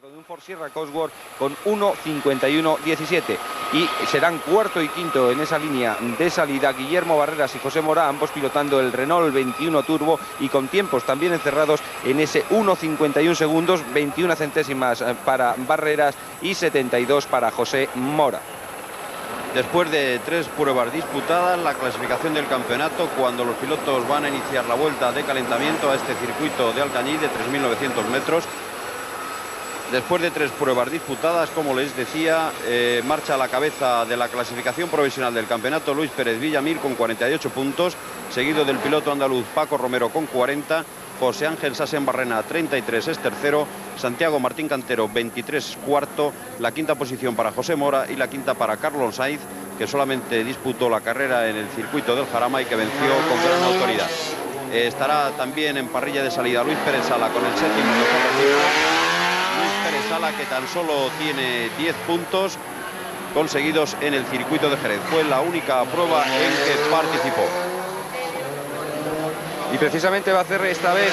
de un Ford Sierra Cosworth con 1:51:17 y serán cuarto y quinto en esa línea de salida Guillermo Barreras y José Mora, ambos pilotando el Renault 21 Turbo y con tiempos también encerrados en ese 1:51 segundos, 21 centésimas para Barreras y 72 para José Mora. Después de 3 pruebas disputadas, la clasificación del campeonato, cuando los pilotos van a iniciar la vuelta de calentamiento a este circuito de Alcañiz de 3.900 metros. Después de 3 pruebas disputadas, como les decía, marcha a la cabeza de la clasificación provisional del campeonato Luis Pérez Villamil con 48 puntos, seguido del piloto andaluz Paco Romero con 40, José Ángel Sassen-Barrena 33 es tercero, Santiago Martín Cantero 23 cuarto, la quinta posición para José Mora y la quinta para Carlos Sainz, que solamente disputó la carrera en el circuito del Jarama y que venció con gran autoridad. Estará también en parrilla de salida Luis Pérez Sala con el séptimo Luis Pérez Sala, que tan solo tiene 10 puntos conseguidos en el circuito de Jerez. Fue la única prueba en que participó. Y precisamente va a hacer esta vez,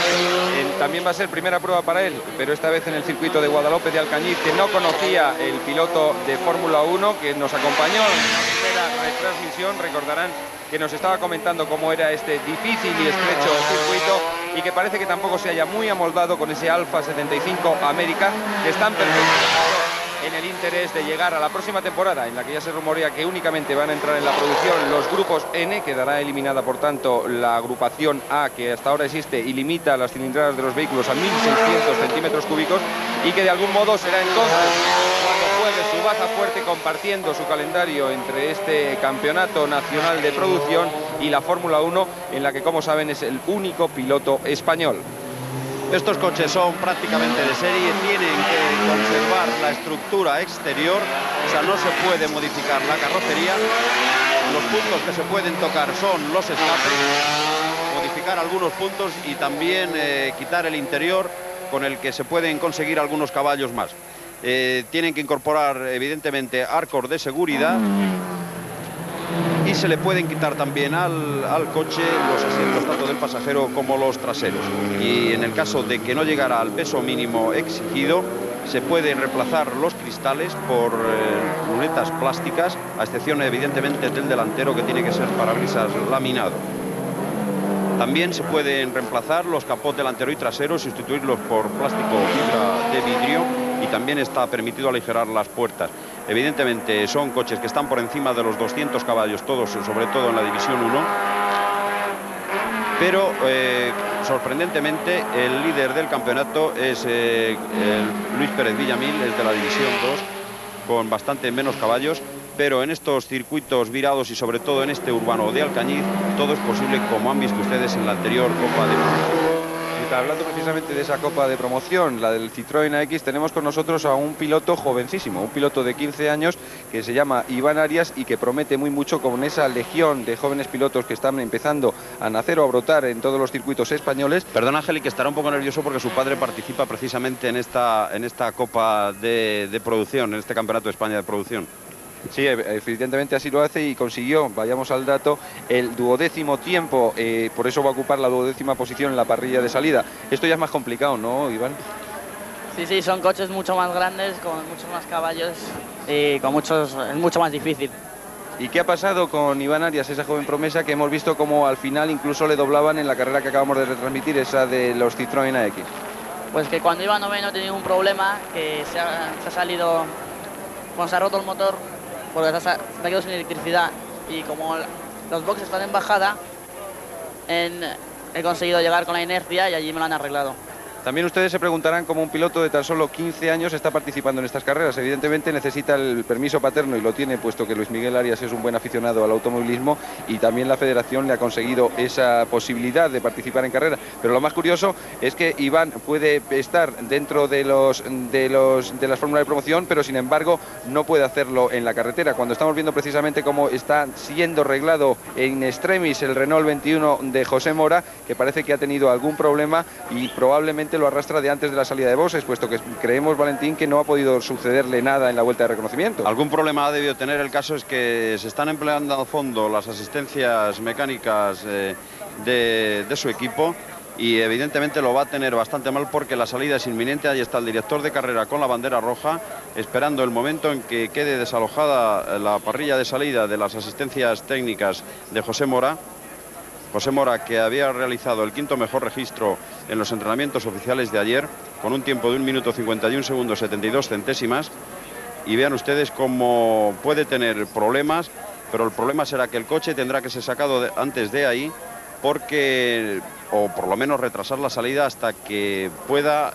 también va a ser primera prueba para él, pero esta vez en el circuito de Guadalhoped de Alcañiz, que no conocía el piloto de Fórmula 1, que nos acompañó en la primera retransmisión. Recordarán que nos estaba comentando cómo era este difícil y estrecho circuito y que parece que tampoco se haya muy amoldado con ese Alfa 75 América, que están perfectos en el interés de llegar a la próxima temporada, en la que ya se rumorea que únicamente van a entrar en la producción los grupos N. Quedará eliminada por tanto la agrupación A, que hasta ahora existe y limita las cilindradas de los vehículos a 1.600 centímetros cúbicos, y que de algún modo será entonces cuando juegue su baza fuerte, compartiendo su calendario entre este campeonato nacional de producción y la Fórmula 1, en la que, como saben, es el único piloto español. Estos coches son prácticamente de serie, tienen que conservar la estructura exterior, o sea, no se puede modificar la carrocería. Los puntos que se pueden tocar son los escapes, modificar algunos puntos y también quitar el interior, con el que se pueden conseguir algunos caballos más. Tienen que incorporar evidentemente arcos de seguridad y se le pueden quitar también al coche los asientos tanto del pasajero como los traseros. Y en el caso de que no llegara al peso mínimo exigido, se pueden reemplazar los cristales por lunetas plásticas, a excepción evidentemente del delantero, que tiene que ser parabrisas laminado. También se pueden reemplazar los capós delantero y trasero, sustituirlos por plástico o fibra de vidrio, y también está permitido aligerar las puertas. Evidentemente son coches que están por encima de los 200 caballos, todos, sobre todo en la División 1. Pero sorprendentemente el líder del campeonato es Luis Pérez Villamil, es de la División 2, con bastante menos caballos. Pero en estos circuitos virados y sobre todo en este urbano de Alcañiz, todo es posible, como han visto ustedes en la anterior Copa de Promoción. Y hablando precisamente de esa Copa de Promoción, la del Citroën AX, tenemos con nosotros a un piloto jovencísimo, un piloto de 15 años que se llama Iván Arias y que promete muy mucho con esa legión de jóvenes pilotos que están empezando a nacer o a brotar en todos los circuitos españoles. Perdón, Ángel, que estará un poco nervioso porque su padre participa precisamente en esta Copa de producción, en este Campeonato de España de producción. Sí, evidentemente así lo hace y consiguió, vayamos al dato, el 12º tiempo, por eso va a ocupar la 12ª posición en la parrilla de salida. Esto ya es más complicado, ¿no, Iván? Sí, son coches mucho más grandes, con muchos más caballos y es mucho más difícil. ¿Y qué ha pasado con Iván Arias, esa joven promesa que hemos visto como al final incluso le doblaban en la carrera que acabamos de retransmitir, esa de los Citroën AX? Pues que cuando iba noveno tenía un problema, que se ha salido, cuando se ha roto el motor, porque se ha quedado sin electricidad, y como los boxes están en bajada, he conseguido llegar con la inercia y allí me lo han arreglado. También ustedes se preguntarán cómo un piloto de tan solo 15 años está participando en estas carreras. Evidentemente necesita el permiso paterno y lo tiene, puesto que Luis Miguel Arias es un buen aficionado al automovilismo y también la federación le ha conseguido esa posibilidad de participar en carreras. Pero lo más curioso es que Iván puede estar dentro de las fórmulas de promoción, pero sin embargo no puede hacerlo en la carretera. Cuando estamos viendo precisamente cómo está siendo arreglado en extremis el Renault 21 de José Mora, que parece que ha tenido algún problema y probablemente lo arrastra de antes de la salida de boxes, puesto que creemos, Valentín, que no ha podido sucederle nada en la vuelta de reconocimiento. Algún problema ha debido tener. El caso es que se están empleando a fondo las asistencias mecánicas de su equipo, y evidentemente lo va a tener bastante mal porque la salida es inminente. Ahí está el director de carrera con la bandera roja, esperando el momento en que quede desalojada la parrilla de salida de las asistencias técnicas de José Mora. José Mora, que había realizado el quinto mejor registro en los entrenamientos oficiales de ayer, con un tiempo de 1 minuto 51 segundos 72 centésimas. Y vean ustedes cómo puede tener problemas, pero el problema será que el coche tendrá que ser sacado antes de ahí, porque, o por lo menos retrasar la salida hasta que pueda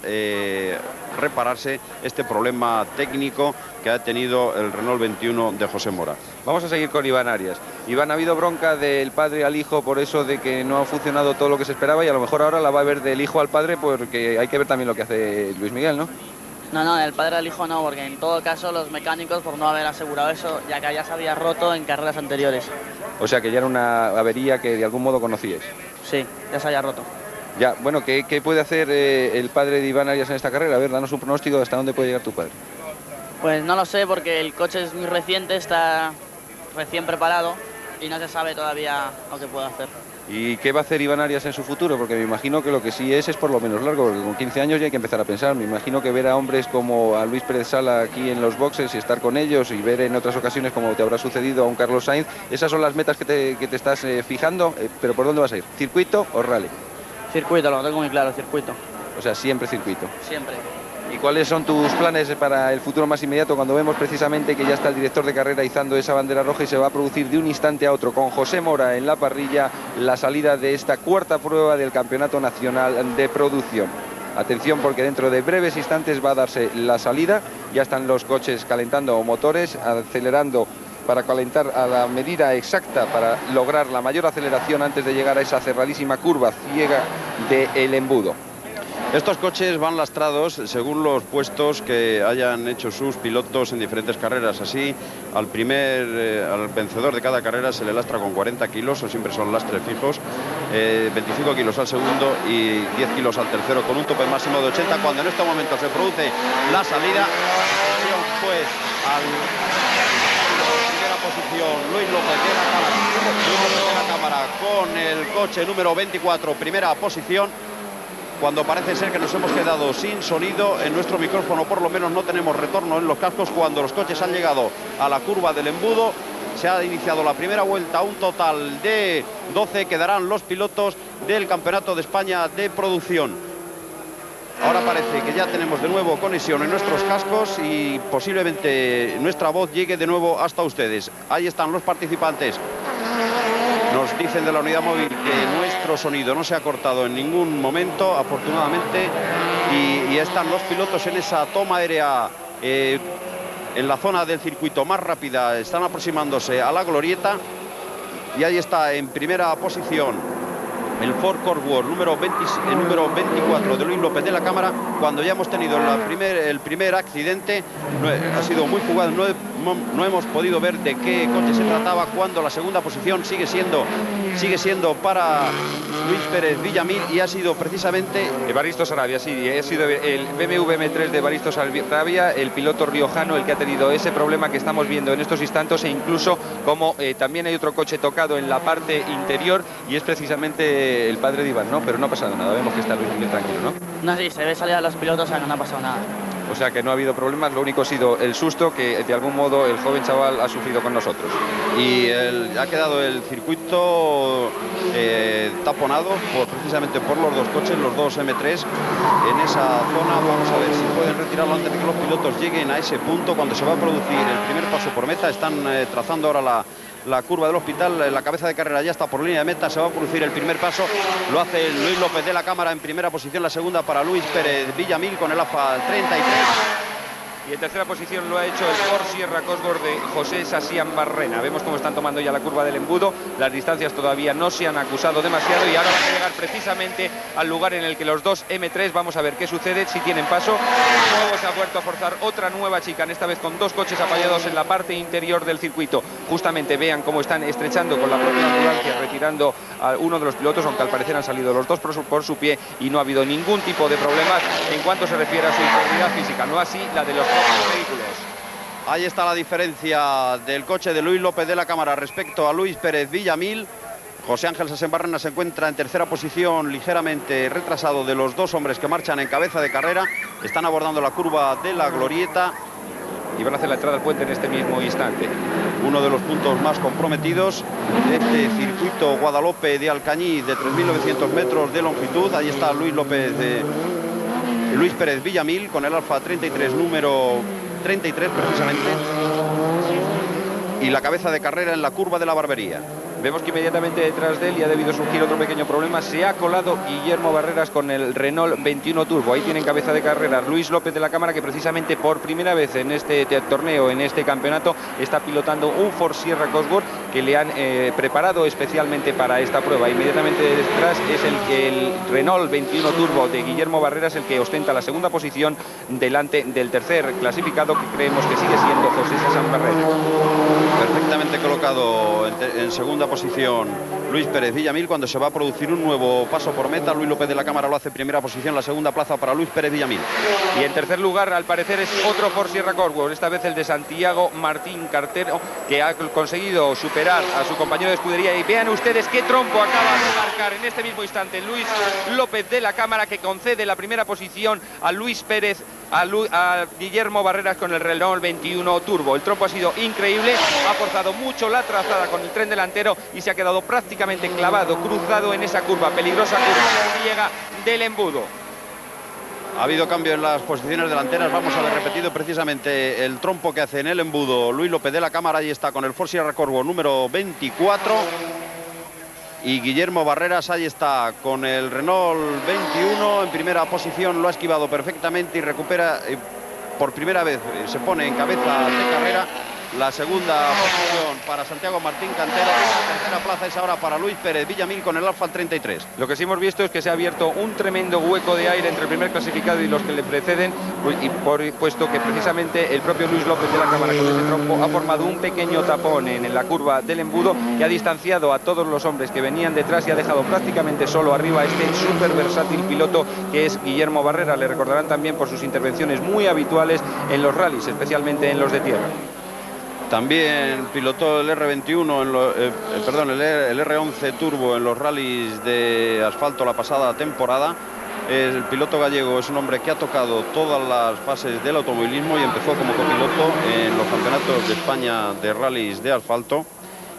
repararse este problema técnico que ha tenido el Renault 21 de José Mora. Vamos a seguir con Iván Arias. Iván, ha habido bronca del padre al hijo por eso de que no ha funcionado todo lo que se esperaba, y a lo mejor ahora la va a ver del hijo al padre, porque hay que ver también lo que hace Luis Miguel, ¿no? No, del padre al hijo no, porque en todo caso los mecánicos, por no haber asegurado eso, ya que ya se había roto en carreras anteriores. O sea que ya era una avería que de algún modo conocíais. Sí, ya se había roto. Ya, bueno, ¿qué puede hacer el padre de Iván Arias en esta carrera? A ver, danos un pronóstico de hasta dónde puede llegar tu padre. Pues no lo sé, porque el coche es muy reciente, está recién preparado y no se sabe todavía lo que puede hacer. ¿Y qué va a hacer Iván Arias en su futuro? Porque me imagino que lo que sí es por lo menos largo, porque con 15 años ya hay que empezar a pensar. Me imagino que ver a hombres como a Luis Pérez Sala aquí en los boxes y estar con ellos, y ver en otras ocasiones como te habrá sucedido a un Carlos Sainz, esas son las metas que te estás fijando. ¿Pero por dónde vas a ir? ¿Circuito o rally? Circuito, lo tengo muy claro, circuito. O sea, siempre circuito. Siempre. ¿Y cuáles son tus planes para el futuro más inmediato, cuando vemos precisamente que ya está el director de carrera izando esa bandera roja y se va a producir de un instante a otro, con José Mora en la parrilla, la salida de esta cuarta prueba del Campeonato Nacional de Producción? Atención, porque dentro de breves instantes va a darse la salida. Ya están los coches calentando motores, acelerando para calentar a la medida exacta para lograr la mayor aceleración antes de llegar a esa cerradísima curva ciega del embudo. Estos coches van lastrados según los puestos que hayan hecho sus pilotos en diferentes carreras. Así, al vencedor de cada carrera se le lastra con 40 kilos, o siempre son lastres fijos, 25 kilos al segundo y 10 kilos al tercero, con un tope máximo de 80, cuando en este momento se produce la salida. Pues al primera posición Luis López de la Cámara con el coche número 24, primera posición, cuando parece ser que nos hemos quedado sin sonido en nuestro micrófono, por lo menos no tenemos retorno en los cascos cuando los coches han llegado a la curva del embudo. Se ha iniciado la primera vuelta, un total de 12 quedarán los pilotos del Campeonato de España de Producción. Ahora parece que ya tenemos de nuevo conexión en nuestros cascos y posiblemente nuestra voz llegue de nuevo hasta ustedes. Ahí están los participantes. Nos dicen de la unidad móvil que nuestro sonido no se ha cortado en ningún momento, afortunadamente, y están los pilotos en esa toma aérea en la zona del circuito más rápida. Están aproximándose a la glorieta y ahí está en primera posición el Ford Cosworth número 24 de Luis López de la Cámara, cuando ya hemos tenido el primer accidente. Ha sido muy fugaz, no hemos podido ver de qué coche se trataba, cuando la segunda posición sigue siendo para Luis Pérez Villamil, y ha sido precisamente Evaristo Sarabia. Sí, ha sido el BMW M3 de Evaristo Sarabia, el piloto riojano, el que ha tenido ese problema que estamos viendo en estos instantes, e incluso como también hay otro coche tocado en la parte interior, y es precisamente el padre de Iván, ¿no? Pero no ha pasado nada, vemos que está Luis muy tranquilo, ¿no? No, sí, se ve salir a los pilotos, o sea, no ha pasado nada. O sea que no ha habido problemas, lo único ha sido el susto que de algún modo el joven chaval ha sufrido con nosotros. Y ha quedado el circuito taponado precisamente por los dos coches, los dos M3 en esa zona. Vamos a ver si pueden retirarlo antes de que los pilotos lleguen a ese punto, cuando se va a producir el primer paso por meta. Están trazando ahora la curva del hospital, la cabeza de carrera ya está por línea de meta, se va a producir el primer paso, lo hace Luis López de la Cámara en primera posición, la segunda para Luis Pérez Villamil con el AFA 33. Y en tercera posición lo ha hecho el Ford Sierra Cosworth de José Sasian Barrena. Vemos cómo están tomando ya la curva del embudo. Las distancias todavía no se han acusado demasiado, y ahora van a llegar precisamente al lugar en el que los dos M3, vamos a ver qué sucede, si tienen paso. Luego se ha vuelto a forzar otra nueva chicane, esta vez con dos coches apoyados en la parte interior del circuito. Justamente vean cómo están estrechando con la propia ambulancia, retirando a uno de los pilotos, aunque al parecer han salido los dos por su pie, y no ha habido ningún tipo de problemas en cuanto se refiere a su integridad física, no así la de los propios vehículos. Ahí está la diferencia del coche de Luis López de la Cámara respecto a Luis Pérez Villamil. José Ángel Sasembarrena se encuentra en tercera posición, ligeramente retrasado de los dos hombres que marchan en cabeza de carrera. Están abordando la curva de la Glorieta y van a hacer la entrada al puente en este mismo instante. Uno de los puntos más comprometidos de este circuito Guadalope de Alcañiz de 3.900 metros de longitud. Ahí está Luis Pérez Villamil con el Alfa 33, número 33 precisamente. Y la cabeza de carrera en la curva de la Barbería. Vemos que inmediatamente detrás de él, y ha debido surgir otro pequeño problema, se ha colado Guillermo Barreras con el Renault 21 Turbo. Ahí tienen cabeza de carrera Luis López de la Cámara, que precisamente por primera vez en este torneo, en este campeonato, está pilotando un Ford Sierra Cosworth que le han preparado especialmente para esta prueba. Inmediatamente detrás es el Renault 21 Turbo de Guillermo Barreras, el que ostenta la segunda posición delante del tercer clasificado, que creemos que sigue siendo José Sasembarrena. Perfectamente colocado en segunda posición Luis Pérez Villamil. Cuando se va a producir un nuevo paso por meta, Luis López de la Cámara lo hace primera posición, la segunda plaza para Luis Pérez Villamil. Y en tercer lugar, al parecer, es otro Ford Sierra Cosworth, esta vez el de Santiago Martín Cartero, que ha conseguido superar a su compañero de escudería. Y vean ustedes qué trompo acaba de marcar en este mismo instante Luis López de la Cámara, que concede la primera posición a Luis Pérez, a Guillermo Barreras con el Renault 21 Turbo. El trompo ha sido increíble, ha forzado mucho la trazada con el tren delantero y se ha quedado prácticamente clavado, cruzado en esa curva, peligrosa curva ciega del embudo. Ha habido cambio en las posiciones delanteras. Vamos a ver repetido precisamente el trompo que hace en el embudo Luis López de la Cámara. Ahí está con el Ford Sierra Cosworth número 24. Y Guillermo Barreras ahí está con el Renault 21 en primera posición. Lo ha esquivado perfectamente y recupera por primera vez, se pone en cabeza de carrera. La segunda posición para Santiago Martín Cantero. La tercera plaza es ahora para Luis Pérez Villamil con el Alfa 33. Lo que sí hemos visto es que se ha abierto un tremendo hueco de aire entre el primer clasificado y los que le preceden, puesto que precisamente el propio Luis López de la Cámara con ese trompo ha formado un pequeño tapón en la curva del embudo, que ha distanciado a todos los hombres que venían detrás y ha dejado prácticamente solo arriba a este súper versátil piloto que es Guillermo Barrera. Le recordarán también por sus intervenciones muy habituales en los rallies, especialmente en los de tierra. También pilotó el R21, el R11 Turbo en los rallies de asfalto la pasada temporada. El piloto gallego es un hombre que ha tocado todas las fases del automovilismo y empezó como copiloto en los campeonatos de España de rallies de asfalto.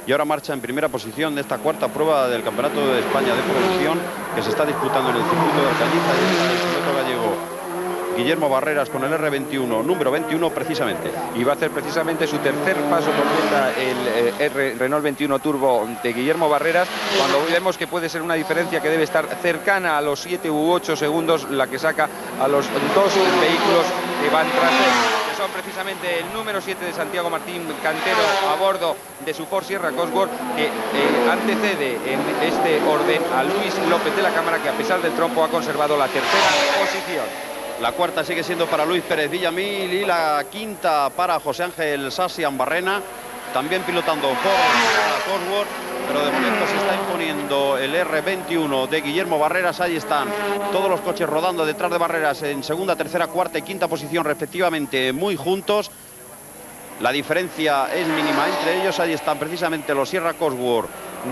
Y ahora marcha en primera posición de esta cuarta prueba del Campeonato de España de Producción que se está disputando en el circuito de Alcañiz. Ahí está el piloto gallego Guillermo Barreras con el R21, número 21 precisamente. Y va a hacer precisamente su tercer paso por meta el Renault 21 Turbo de Guillermo Barreras, cuando vemos que puede ser una diferencia que debe estar cercana a los 7 u 8 segundos, la que saca a los dos vehículos que van tras él, que son precisamente el número 7 de Santiago Martín Cantero a bordo de su Ford Sierra Cosworth, que antecede en este orden a Luis López de la Cámara, que a pesar del trompo ha conservado la tercera posición. La cuarta sigue siendo para Luis Pérez Villamil y la quinta para José Ángel Sasembarrena, también pilotando Ford Cosworth, pero de momento se está imponiendo el R21 de Guillermo Barreras. Ahí están todos los coches rodando detrás de Barreras en segunda, tercera, cuarta y quinta posición respectivamente, muy juntos. La diferencia es mínima entre ellos. Ahí están precisamente los Sierra Cosworth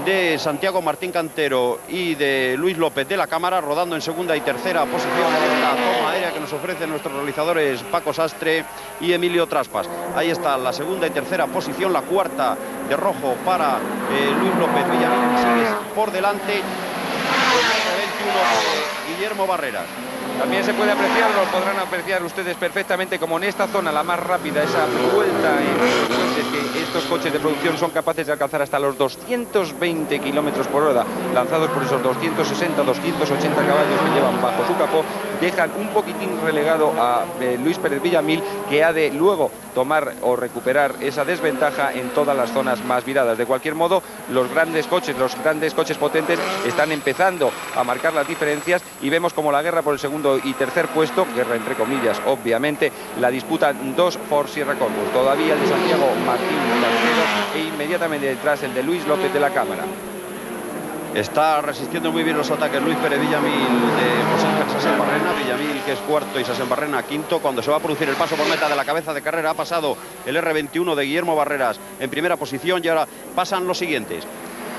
de Santiago Martín Cantero y de Luis López de la Cámara, rodando en segunda y tercera posición. La toma aérea que nos ofrecen nuestros realizadores Paco Sastre y Emilio Traspas. Ahí está la segunda y tercera posición, la cuarta de rojo para Luis López Villamil. Sigue por delante el 21 de Guillermo Barreras. También se puede apreciar, lo podrán apreciar ustedes perfectamente, como en esta zona, la más rápida, esa vuelta en los coches, que estos coches de producción son capaces de alcanzar hasta los 220 kilómetros por hora, lanzados por esos 260, 280 caballos que llevan bajo su capó, dejan un poquitín relegado a Luis Pérez Villamil, que ha de luego tomar o recuperar esa desventaja en todas las zonas más viradas. De cualquier modo, los grandes coches potentes están empezando a marcar las diferencias y vemos como la guerra por el segundo y tercer puesto, guerra entre comillas obviamente, la disputan dos Ford Sierra Cosworth, todavía el de Santiago Martín Cantero e inmediatamente detrás el de Luis López de la Cámara. Está resistiendo muy bien los ataques Luis Pérez Villamil de José Ángel Sasembarrena. Villamil, que es cuarto, y Sasembarrena quinto. Cuando se va a producir el paso por meta de la cabeza de carrera, ha pasado el R21 de Guillermo Barreras en primera posición y ahora pasan los siguientes.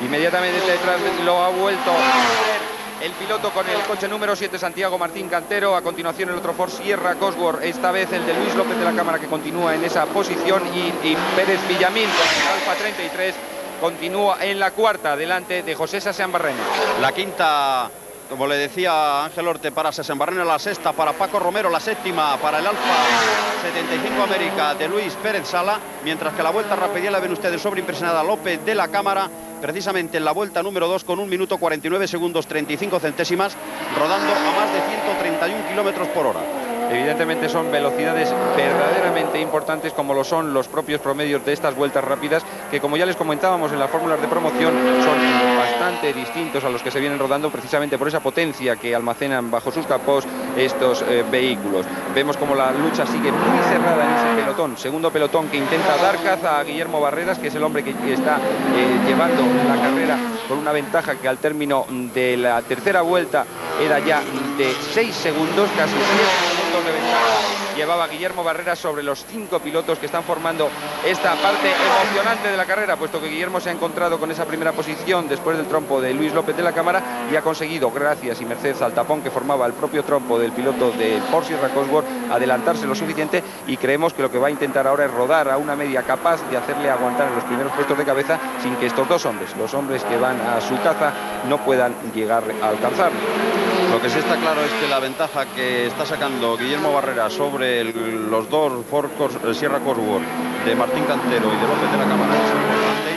Inmediatamente detrás lo ha vuelto a hacer el piloto con el coche número 7, Santiago Martín Cantero. A continuación el otro Ford Sierra Cosworth, esta vez el de Luis López de la Cámara, que continúa en esa posición, y Pérez Villamil con el Alfa 33 continúa en la cuarta, delante de José Sasean-Barrena. La quinta, como le decía Ángel Orte, para Sasean-Barrena, la sexta para Paco Romero, la séptima para el Alfa 75 América de Luis Pérez Sala, mientras que la vuelta rápida la ven ustedes sobreimpresionada López de la Cámara, precisamente en la vuelta número 2 con 1 minuto 49 segundos 35 centésimas, rodando a más de 131 kilómetros por hora. Evidentemente son velocidades verdaderamente importantes, como lo son los propios promedios de estas vueltas rápidas, que como ya les comentábamos en las fórmulas de promoción, son bastante distintos a los que se vienen rodando, precisamente por esa potencia que almacenan bajo sus capós estos vehículos. Vemos como la lucha sigue muy cerrada en ese pelotón, segundo pelotón, que intenta dar caza a Guillermo Barreras, que es el hombre que está llevando la carrera con una ventaja que al término de la tercera vuelta era ya de 6 segundos, casi 7 segundos de ventaja llevaba Guillermo Barreras sobre los 5 pilotos que están formando esta parte emocionante de la carrera, puesto que Guillermo se ha encontrado con esa primera posición después del trompo de Luis López de la Cámara y ha conseguido, gracias y merced al tapón que formaba el propio trompo del piloto del Ford Sierra Cosworth, adelantarse lo suficiente, y creemos que lo que va a intentar ahora es rodar a una media capaz de hacerle aguantar en los primeros puestos de cabeza sin que estos dos hombres, los hombres que van a su caza, no puedan llegar a alcanzarlo. Lo que sí está claro es que la ventaja que está sacando Guillermo Barreras sobre los dos Ford Sierra Cosworth de Martín Cantero y de López de la Cámara es importante.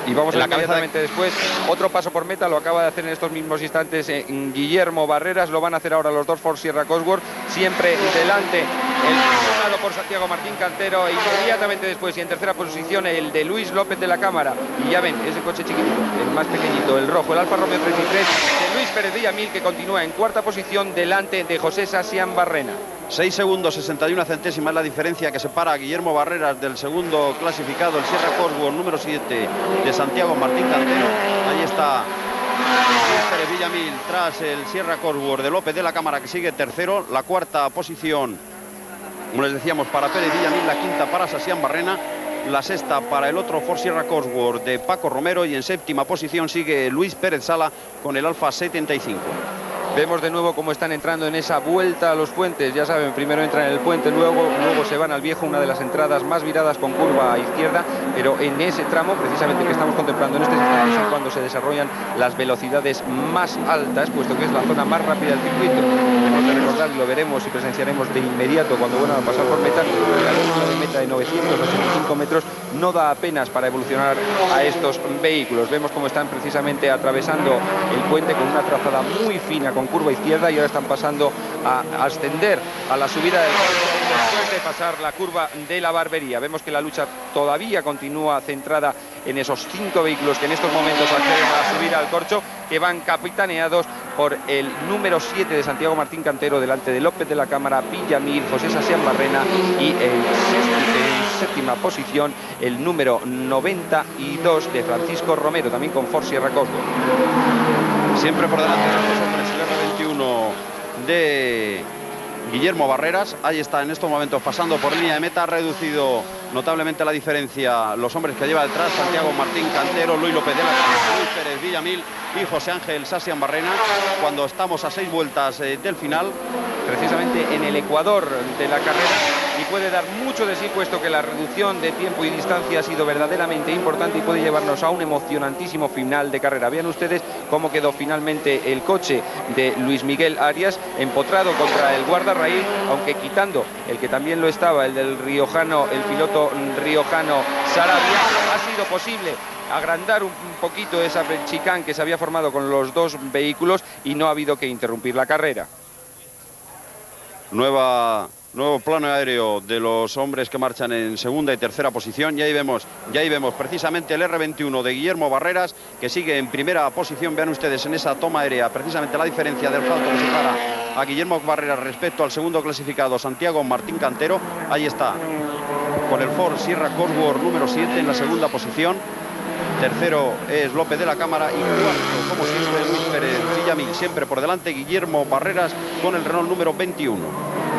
Y vamos inmediatamente después, otro paso por meta, lo acaba de hacer en estos mismos instantes Guillermo Barreras, lo van a hacer ahora los dos Ford Sierra Cosworth, siempre delante el ganado por Santiago Martín Cantero, e inmediatamente después y en tercera posición el de Luis López de la Cámara. Y ya ven, ese coche chiquitito, el más pequeñito, el rojo, el Alfa Romeo 33 de Luis Pérez Villamil, que continúa en cuarta posición delante de José Sasean-Barrena. 6 segundos 61 centésimas la diferencia que separa a Guillermo Barreras del segundo clasificado, el Sierra Cosworth número 7 de Santiago Martín Cantero. Ahí está Pérez Villamil tras el Sierra Cosworth de López de la Cámara, que sigue tercero. La cuarta posición, como les decíamos, para Pérez Villamil, la quinta para Sasean-Barrena, la sexta para el otro Ford Sierra Cosworth de Paco Romero, y en séptima posición sigue Luis Pérez Sala con el Alfa 75. Vemos de nuevo cómo están entrando en esa vuelta a los puentes. Ya saben, primero entran en el puente, luego se van al Viejo, una de las entradas más viradas con curva a izquierda, pero en ese tramo, precisamente que estamos contemplando en este instante, es cuando se desarrollan las velocidades más altas, puesto que es la zona más rápida del circuito. Tenemos que recordar, y lo veremos y presenciaremos de inmediato cuando vuelvan a pasar por meta, la línea de meta de 985 metros no da apenas para evolucionar a estos vehículos. Vemos cómo están precisamente atravesando el puente con una trazada muy fina, con curva izquierda, y ahora están pasando a ascender a la subida del después de pasar la curva de la Barbería. Vemos que la lucha todavía continúa centrada en esos 5 vehículos que en estos momentos acceden a subir al corcho, que van capitaneados por el número 7 de Santiago Martín Cantero, delante de López de la Cámara, Villamil, José Sasean-Barrena, y en séptima posición el número 92 de Francisco Romero, también con Ford Sierra Cosworth. Siempre por delante de estos hombres el R21 de Guillermo Barreras. Ahí está en estos momentos pasando por línea de meta. Ha reducido notablemente la diferencia los hombres que lleva detrás: Santiago Martín Cantero, Luis López de la Cámara, Luis Pérez Villamil y José Ángel Sasean-Barrena, cuando estamos a 6 vueltas del final, precisamente en el ecuador de la carrera, y puede dar mucho de sí, puesto que la reducción de tiempo y distancia ha sido verdaderamente importante y puede llevarnos a un emocionantísimo final de carrera. Vean ustedes cómo quedó finalmente el coche de Luis Miguel Arias, empotrado contra el guardarraíl, aunque quitando el que también lo estaba, el del riojano, el piloto riojano Sarabia, ha sido posible agrandar un poquito esa chicane que se había formado con los dos vehículos y no ha habido que interrumpir la carrera. Nuevo plano aéreo de los hombres que marchan en segunda y tercera posición. Y ahí vemos precisamente el R21 de Guillermo Barreras, que sigue en primera posición. Vean ustedes en esa toma aérea precisamente la diferencia del salto que separa a Guillermo Barreras respecto al segundo clasificado, Santiago Martín Cantero. Ahí está, con el Ford Sierra Cosworth número 7 en la segunda posición. Tercero es López de la Cámara, y cuarto, como siempre, Luis Pérez Villamil. Siempre por delante Guillermo Barreras con el Renault número 21.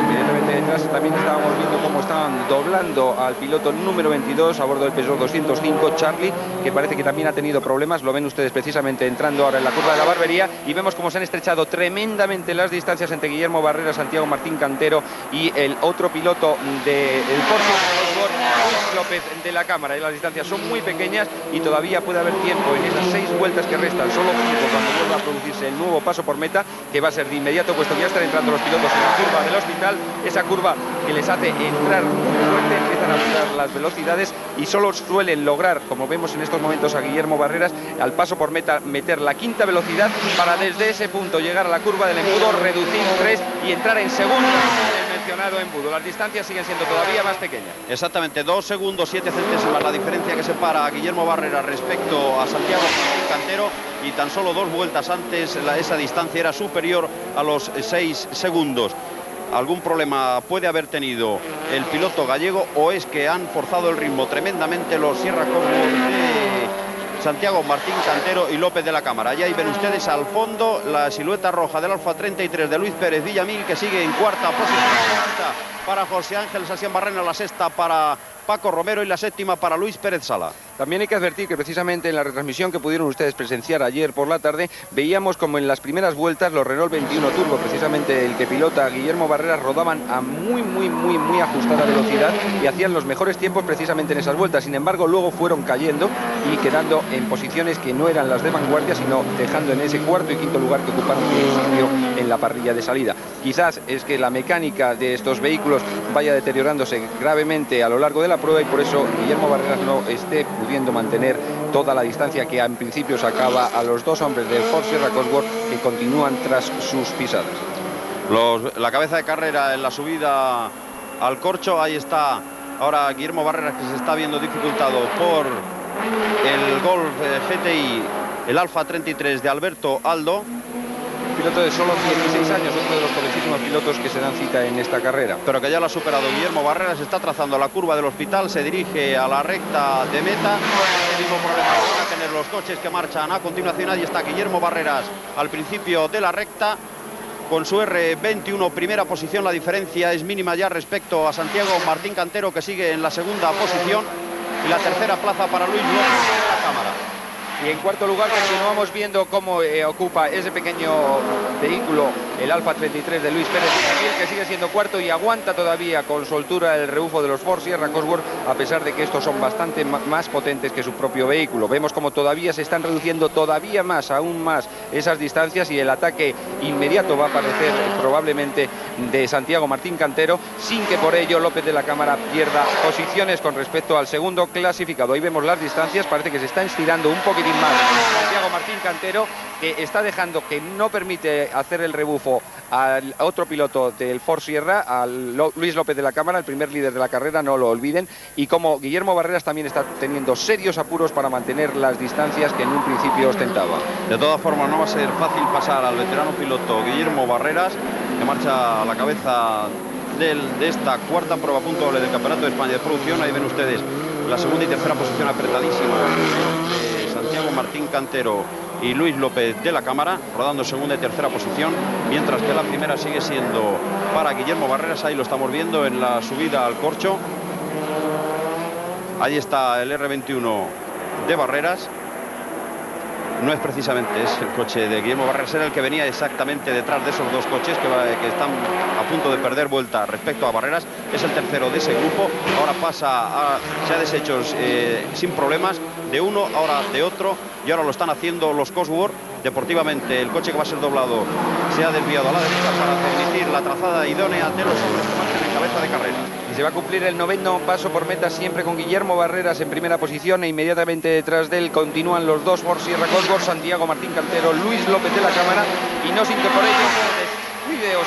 Inmediatamente detrás también estábamos viendo cómo estaban doblando al piloto número 22 a bordo del Peugeot 205, Charlie, que parece que también ha tenido problemas. Lo ven ustedes precisamente entrando ahora en la curva de la Barbería, y vemos cómo se han estrechado tremendamente las distancias entre Guillermo Barrera, Santiago Martín Cantero y el otro piloto del Porsche, Luis López de la Cámara. Y las distancias son muy pequeñas y todavía puede haber tiempo en esas 6 vueltas que restan, solo 5 cuando vuelva a producirse el nuevo paso por meta, que va a ser de inmediato, puesto que ya están entrando los pilotos en la curva del Hospital, esa curva que les hace entrar muy fuerte, empiezan a aumentar las velocidades y solo suelen lograr, como vemos en estos momentos a Guillermo Barreras, al paso por meta meter la quinta velocidad para desde ese punto llegar a la curva del embudo, reducir 3 y entrar en segundo el mencionado embudo. Las distancias siguen siendo todavía más pequeñas. Exactamente, 2 segundos 7 centésimas la diferencia que separa a Guillermo Barrera respecto a Santiago Cantero, y tan solo 2 vueltas antes esa distancia era superior a los 6 segundos. Algún problema puede haber tenido el piloto gallego, o es que han forzado el ritmo tremendamente los Sierra Cosworth de Santiago Martín Cantero y López de la Cámara. Y ahí ven ustedes al fondo la silueta roja del Alfa 33 de Luis Pérez Villamil, que sigue en cuarta posición, para José Ángel Sasián Barrena, la sexta para Paco Romero y la séptima para Luis Pérez Sala. También hay que advertir que precisamente en la retransmisión que pudieron ustedes presenciar ayer por la tarde, veíamos como en las primeras vueltas los Renault 21 Turbo, precisamente el que pilota Guillermo Barreras, rodaban a muy ajustada velocidad y hacían los mejores tiempos precisamente en esas vueltas. Sin embargo, luego fueron cayendo y quedando en posiciones que no eran las de vanguardia, sino dejando en ese cuarto y quinto lugar que ocuparon el sitio en la parrilla de salida. Quizás es que la mecánica de estos vehículos vaya deteriorándose gravemente a lo largo de la prueba, y por eso Guillermo Barreras no esté pudiendo mantener toda la distancia que en principio sacaba a los 2 hombres del Ford Sierra Cosworth, que continúan tras sus pisadas. La cabeza de carrera en la subida al corcho, ahí está ahora Guillermo Barreras, que se está viendo dificultado por el Golf GTI, el Alfa 33 de Alberto Aldo. Piloto de solo 16 años, uno de los jovencísimos pilotos que se dan cita en esta carrera. Pero que ya lo ha superado Guillermo Barreras, está trazando la curva del Hospital, se dirige a la recta de meta. El mismo problema que van a tener los coches que marchan a continuación. Ahí está Guillermo Barreras al principio de la recta, con su R21, primera posición. La diferencia es mínima ya respecto a Santiago Martín Cantero, que sigue en la segunda posición, y la tercera plaza para Luis López de la Cámara. Y en cuarto lugar continuamos viendo cómo ocupa ese pequeño vehículo el Alfa 33 de Luis Pérez Villamil, que sigue siendo cuarto y aguanta todavía con soltura el rebufo de los Ford Sierra Cosworth, a pesar de que estos son bastante más potentes que su propio vehículo. Vemos como todavía se están reduciendo todavía más, aún más, esas distancias, y el ataque inmediato va a aparecer probablemente de Santiago Martín Cantero, sin que por ello López de la Cámara pierda posiciones con respecto al segundo clasificado. Ahí vemos las distancias, parece que se está estirando un poquitín más Santiago Martín Cantero, que está dejando, que no permite hacer el rebufo al otro piloto del Ford Sierra, a Luis López de la Cámara, el primer líder de la carrera, no lo olviden, y como Guillermo Barreras también está teniendo serios apuros para mantener las distancias que en un principio ostentaba. De todas formas, no va a ser fácil pasar al veterano piloto Guillermo Barreras, que marcha a la cabeza de esta cuarta prueba puntuable del Campeonato de España de Producción. Ahí ven ustedes la segunda y tercera posición apretadísima de Santiago Martín Cantero y Luis López de la Cámara, rodando segunda y tercera posición, mientras que la primera sigue siendo para Guillermo Barreras. Ahí lo estamos viendo en la subida al corcho. Ahí está el R21 de Barreras. No es precisamente, es el coche de Guillermo Barreras, era el que venía exactamente detrás de esos 2 coches que están a punto de perder vuelta respecto a Barreras. Es el tercero de ese grupo. Ahora se ha deshecho sin problemas de uno, ahora de otro, y ahora lo están haciendo los Cosworth. Deportivamente, el coche que va a ser doblado se ha desviado a la derecha para permitir la trazada idónea de los hombres que marchan en cabeza de carrera. Y se va a cumplir el 9º paso por meta, siempre con Guillermo Barreras en primera posición, e inmediatamente detrás de él continúan los 2 Ford Sierra Cosworth, Santiago Martín Cantero, Luis López de la Cámara, y no sin que por ello descuide o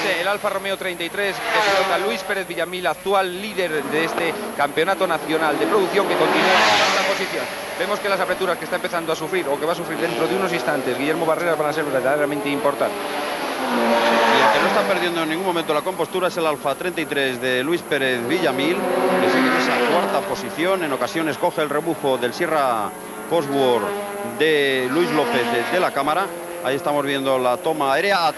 se el Alfa Romeo 33 que pilota Luis Pérez Villamil, actual líder de este campeonato nacional de producción, que continúa en la posición. Vemos que las aperturas que está empezando a sufrir, o que va a sufrir dentro de unos instantes Guillermo Barreras, van a ser verdaderamente importantes. Y el que no está perdiendo en ningún momento la compostura es el Alfa 33 de Luis Pérez Villamil, que sigue en esa cuarta posición. En ocasiones coge el rebufo del Sierra Cosworth de Luis López de la Cámara. Ahí estamos viendo la toma aérea.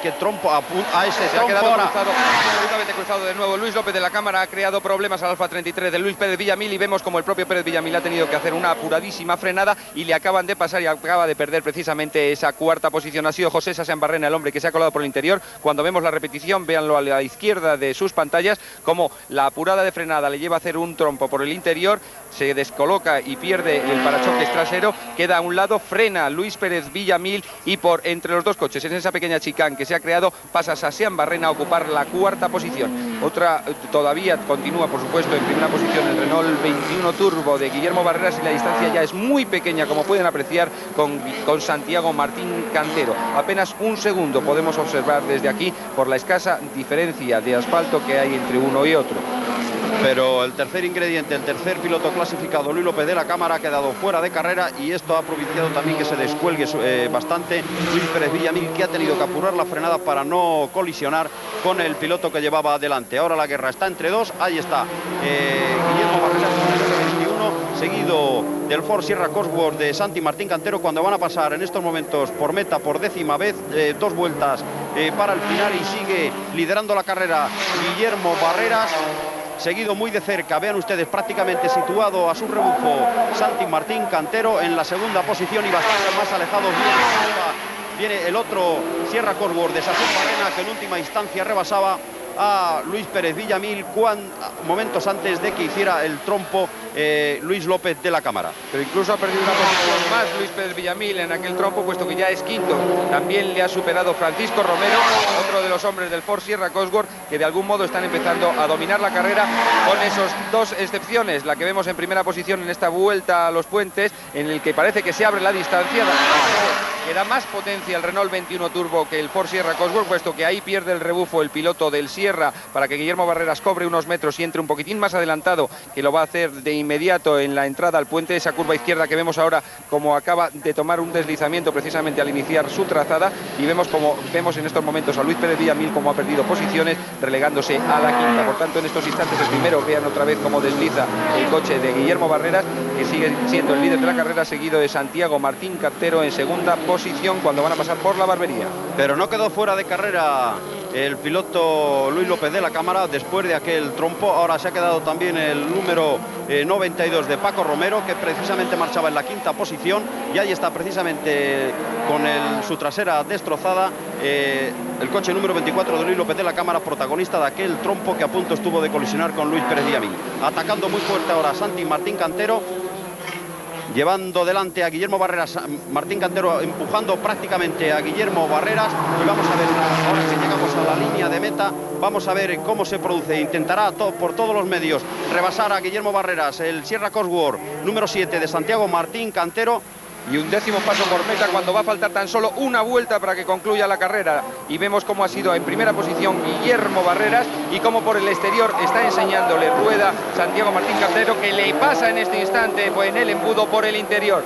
¿Qué trompo? A ese Se ha trompo quedado ahora. cruzado, absolutamente cruzado de nuevo. Luis López de la Cámara ha creado problemas al Alfa 33 de Luis Pérez Villamil y vemos como el propio Pérez Villamil ha tenido que hacer una apuradísima frenada y le acaban de pasar y acaba de perder precisamente esa cuarta posición. Ha sido José Sasean-Barrena el hombre que se ha colado por el interior. Cuando vemos la repetición, véanlo a la izquierda de sus pantallas, como la apurada de frenada le lleva a hacer un trompo por el interior, se descoloca y pierde el parachoques trasero, queda a un lado, frena Luis Pérez Villamil y por entre los dos coches, en esa pequeña chicane que se ha creado, pasa Sasean-Barrena a ocupar la cuarta posición. Otra todavía continúa, por supuesto, en primera posición el Renault 21 Turbo de Guillermo Barreras y la distancia ya es muy pequeña, como pueden apreciar, con Santiago Martín Cantero. Apenas un segundo podemos observar desde aquí por la escasa diferencia de asfalto que hay entre uno y otro. Pero el tercer ingrediente, el tercer piloto clasificado, Luis López de la Cámara, ha quedado fuera de carrera y esto ha propiciado también que se descuelgue bastante Luis Pérez Villamil, que ha tenido que apurar la frenada para no colisionar con el piloto que llevaba adelante. Ahora la guerra está entre dos, ahí está Guillermo Barreras con el 21, seguido del Ford Sierra Cosworth de Santi Martín Cantero, cuando van a pasar en estos momentos por meta por 10ª vez, 2 vueltas para el final, y sigue liderando la carrera Guillermo Barreras, seguido muy de cerca, vean ustedes, prácticamente situado a su rebufo Santi Martín Cantero en la segunda posición, y bastante más alejados viene el otro Sierra Cosworth de Sasean-Barrena, que en última instancia rebasaba a Luis Pérez Villamil momentos antes de que hiciera el trompo Luis López de la Cámara. Pero incluso ha perdido una posición más Luis Pérez Villamil en aquel trompo, puesto que ya es quinto. También le ha superado Francisco Romero, otro de los hombres del Ford Sierra Cosworth, que de algún modo están empezando a dominar la carrera, con esas dos excepciones, la que vemos en primera posición en esta vuelta a los puentes, en el que parece que se abre la distancia, que da más potencia el Renault 21 Turbo que el Ford Sierra Cosworth, puesto que ahí pierde el rebufo el piloto del Sierra para que Guillermo Barreras cobre unos metros y entre un poquitín más adelantado, que lo va a hacer de inmediato en la entrada al puente, esa curva izquierda que vemos ahora como acaba de tomar un deslizamiento precisamente al iniciar su trazada, y vemos en estos momentos a Luis Pérez Villamil como ha perdido posiciones, relegándose a la quinta. Por tanto, en estos instantes el primero, vean otra vez cómo desliza el coche de Guillermo Barreras, que sigue siendo el líder de la carrera, seguido de Santiago Martín Cantero en segunda posición cuando van a pasar por la barbería. Pero no quedó fuera de carrera el piloto Luis López de la Cámara después de aquel trompo. Ahora se ha quedado también el número 92 de Paco Romero, que precisamente marchaba en la quinta posición, y ahí está precisamente con su trasera destrozada el coche número 24 de Luis López de la Cámara, protagonista de aquel trompo que a punto estuvo de colisionar con Luis Pérez Villamil. Atacando muy fuerte ahora Santi Martín Cantero, llevando delante a Guillermo Barreras, Martín Cantero empujando prácticamente a Guillermo Barreras, y vamos a ver, ahora que llegamos a la línea de meta, vamos a ver cómo se produce. Intentará por todos los medios rebasar a Guillermo Barreras, el Sierra Cosworth número 7 de Santiago Martín Cantero, y un décimo paso por meta cuando va a faltar tan solo una vuelta para que concluya la carrera. Y vemos cómo ha sido en primera posición Guillermo Barreras y cómo por el exterior está enseñándole rueda Santiago Martín Cantero, que le pasa en este instante en el embudo por el interior.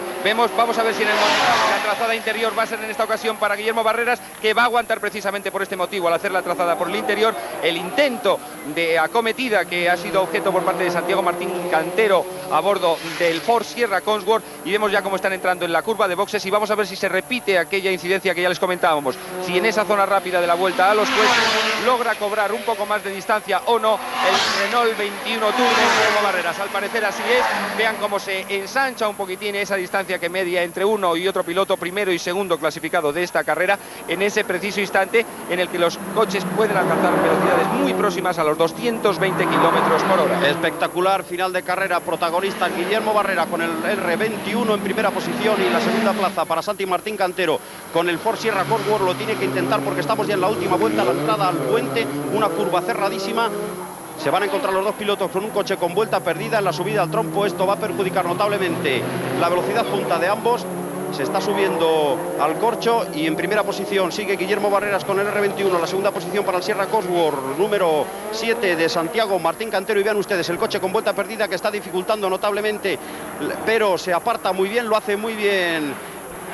Vamos a ver si en el momento la trazada interior va a ser en esta ocasión para Guillermo Barreras, que va a aguantar precisamente por este motivo al hacer la trazada por el interior. El intento de acometida que ha sido objeto por parte de Santiago Martín Cantero a bordo del Ford Sierra Cosworth, y vemos ya cómo están entrando en la curva de boxes, y vamos a ver si se repite aquella incidencia que ya les comentábamos, si en esa zona rápida de la vuelta a los puestos logra cobrar un poco más de distancia o no el Renault 21 Turbo Guillermo Barreras. Al parecer así es. Vean cómo se ensancha un poquitín esa distancia que media entre uno y otro piloto, primero y segundo clasificado de esta carrera, en ese preciso instante en el que los coches pueden alcanzar velocidades muy próximas a los 220 kilómetros por hora. Espectacular final de carrera, protagonista Guillermo Barrera con el R21 en primera posición, y la segunda plaza para Santi Martín Cantero con el Ford Sierra Cosworth. Lo tiene que intentar porque estamos ya en la última vuelta, la entrada al puente, una curva cerradísima. Se van a encontrar los dos pilotos con un coche con vuelta perdida en la subida al trompo. Esto va a perjudicar notablemente la velocidad punta de ambos. Se está subiendo al corcho, y en primera posición sigue Guillermo Barreras con el R21, la segunda posición para el Sierra Cosworth número 7 de Santiago Martín Cantero, y vean ustedes el coche con vuelta perdida que está dificultando notablemente, pero se aparta muy bien, lo hace muy bien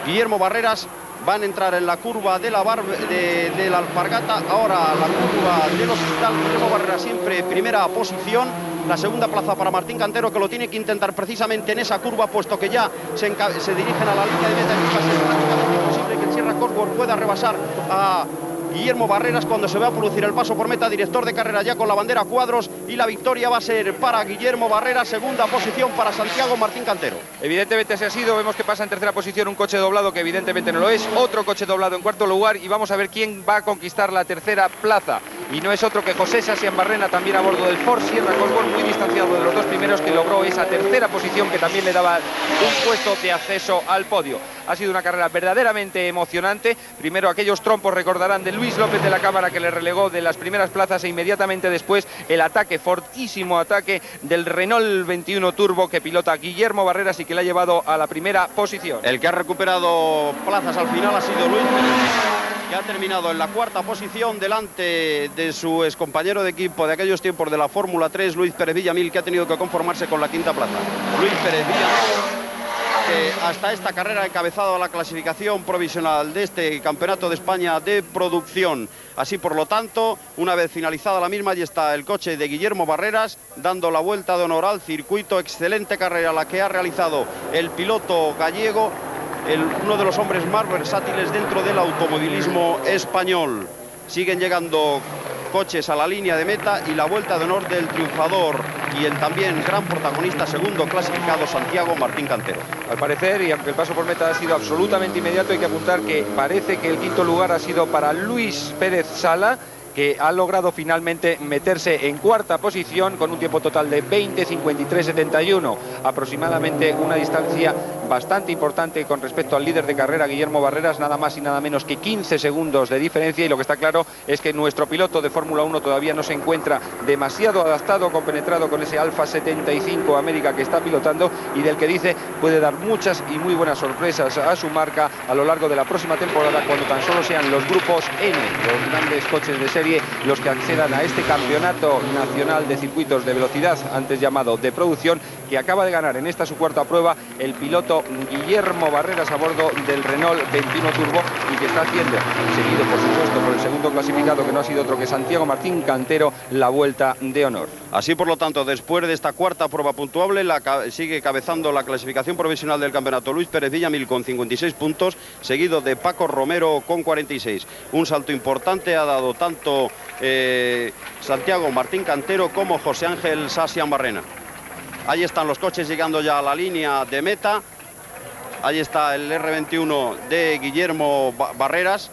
Guillermo Barreras. Van a entrar en la curva de la Alpargata, ahora la curva del Hospital. Guillermo Barreras siempre primera posición. La segunda plaza para Martín Cantero, que lo tiene que intentar precisamente en esa curva, puesto que ya se dirigen a la línea de meta, y es prácticamente imposible que el Sierra Cosworth Cosworth pueda rebasar a Guillermo Barreras cuando se va a producir el paso por meta. Director de carrera ya con la bandera a cuadros, y la victoria va a ser para Guillermo Barreras. Segunda posición para Santiago Martín Cantero. Evidentemente se ha sido. Vemos que pasa en tercera posición un coche doblado, que evidentemente no lo es. Otro coche doblado en cuarto lugar, y vamos a ver quién va a conquistar la tercera plaza. Y no es otro que José Sasian Barrena, también a bordo del Ford Sierra Cosworth, muy distanciado de los dos primeros, que logró esa tercera posición que también le daba un puesto de acceso al podio. Ha sido una carrera verdaderamente emocionante. Primero aquellos trompos, recordarán, de Luis López de la Cámara, que le relegó de las primeras plazas, e inmediatamente después el ataque, fortísimo ataque del Renault 21 Turbo que pilota Guillermo Barreras y que le ha llevado a la primera posición. El que ha recuperado plazas al final ha sido Luis Pérez, que ha terminado en la cuarta posición delante de su excompañero de equipo de aquellos tiempos de la Fórmula 3, Luis Pérez Villamil, que ha tenido que conformarse con la quinta plaza. Luis Pérez Villamil, que hasta esta carrera ha encabezado la clasificación provisional de este Campeonato de España de Producción. Así, por lo tanto, una vez finalizada la misma, allí está el coche de Guillermo Barreras dando la vuelta de honor al circuito. Excelente carrera la que ha realizado el piloto gallego, uno de los hombres más versátiles dentro del automovilismo español. Siguen llegando coches a la línea de meta, y la vuelta de honor del triunfador y el también gran protagonista, segundo clasificado, Santiago Martín Cantero. Al parecer, y aunque el paso por meta ha sido absolutamente inmediato, hay que apuntar que parece que el quinto lugar ha sido para Luis Pérez Sala, que ha logrado finalmente meterse en cuarta posición con un tiempo total de 20:53:71, aproximadamente una distancia bastante importante con respecto al líder de carrera, Guillermo Barreras, nada más y nada menos que 15 segundos de diferencia. Y lo que está claro es que nuestro piloto de Fórmula 1 todavía no se encuentra demasiado adaptado, compenetrado con ese Alfa 75 América que está pilotando, y del que dice puede dar muchas y muy buenas sorpresas a su marca a lo largo de la próxima temporada, cuando tan solo sean los grupos N, los grandes coches de serie, los que accedan a este campeonato nacional de circuitos de velocidad, antes llamado de producción, que acaba de ganar en esta su cuarta prueba el piloto Guillermo Barreras a bordo del Renault 21 Turbo, y que está haciendo, seguido por supuesto por el segundo clasificado, que no ha sido otro que Santiago Martín Cantero, la vuelta de honor. Así, por lo tanto, después de esta cuarta prueba puntuable, sigue cabezando la clasificación provisional del campeonato Luis Pérez Villamil con 56 puntos, seguido de Paco Romero con 46. Un salto importante ha dado tanto Santiago Martín Cantero como José Ángel Sasian Barrena. Ahí están los coches llegando ya a la línea de meta. Ahí está el R21 de Guillermo Barreras.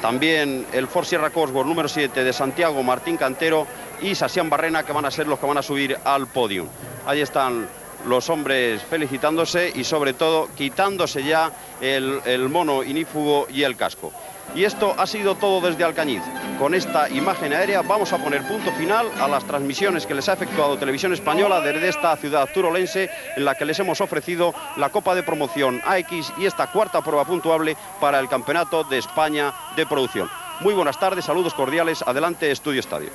También el Ford Sierra Cosworth número 7 de Santiago Martín Cantero y Sasian Barrena, que van a ser los que van a subir al podio. Ahí están los hombres felicitándose y sobre todo quitándose ya el mono inífugo y el casco. Y esto ha sido todo desde Alcañiz. Con esta imagen aérea vamos a poner punto final a las transmisiones que les ha efectuado Televisión Española desde esta ciudad turolense, en la que les hemos ofrecido la Copa de Promoción AX y esta cuarta prueba puntuable para el Campeonato de España de Producción. Muy buenas tardes, saludos cordiales, adelante Estudio Estadio.